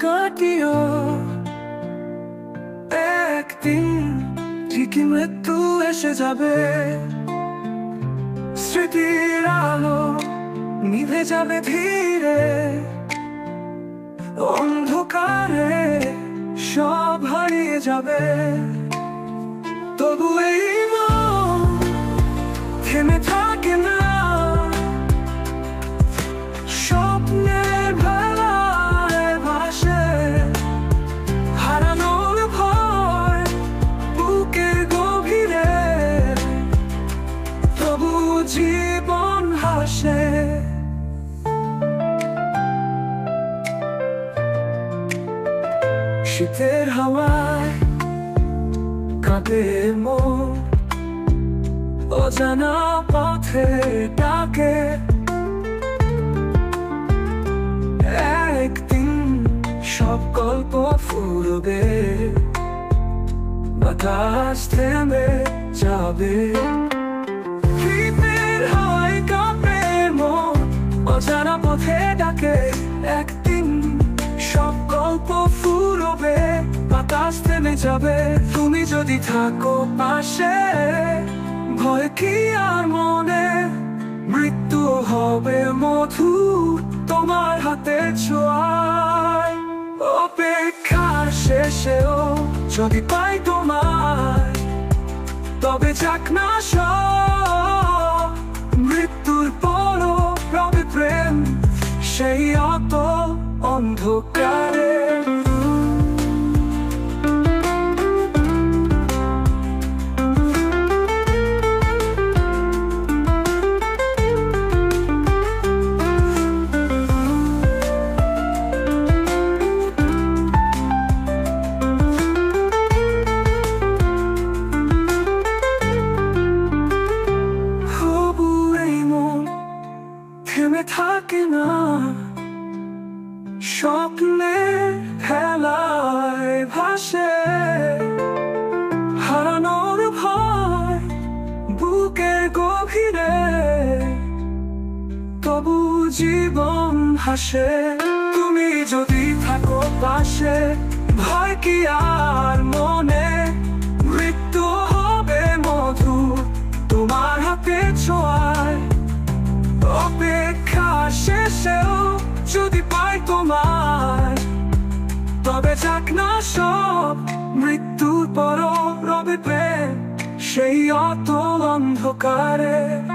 কাটিও, একদিন ঠিকই মৃত্যু এসে যাবে। স্মৃতির আলো নিভে যাবে ধীরে, অন্ধকারে সব হারিয়ে যাবে। তবু এই মন থেমে থাকে না, স্বপ্নের ভেলায় ভাসে। হারানোর ভয় বুকের গভীরে, তবু জীবন হাসে। শীতের হাওয়ায় কাঁপে মন, অজানা পথে ডাকে। একদিন সব গল্প ফুরবে, বাতাস থেমে যাবে। শীতের হাওয়ায় কাঁপে মন, অজানা পথে ডাকে। একদিন সব গল্প ফুরবে, বাতাস থেমে যাবে। তুমি যদি থাকো পাশে, ভয় কি আর মনে? মৃত্যু হবে মধুর তোমার হাতে ছোঁয়ায়। অপেক্ষার শেষেও যদি পাই তোমায়, তবে যাক না সব। মৃত্যুর পরও রবে প্রেম, সেই অতল অন্ধকারে। থেমে থাকে না, স্বপ্নের খেলায় ভাসে। হারানোর ভয় বুকের গভীরে, তবু জীবন হাসে। তুমি যদি থাকো পাশে, ভয় কি আর মনে? মৃত্যু হবে মধুর তোমার হাতে ছোঁয়ায়। অপেক্ষা শেষেও যদি পাই তোমায়, তবে যাক না সব। মৃত্যুর পরও রবে প্রেম, সেই অতল অন্ধকারে।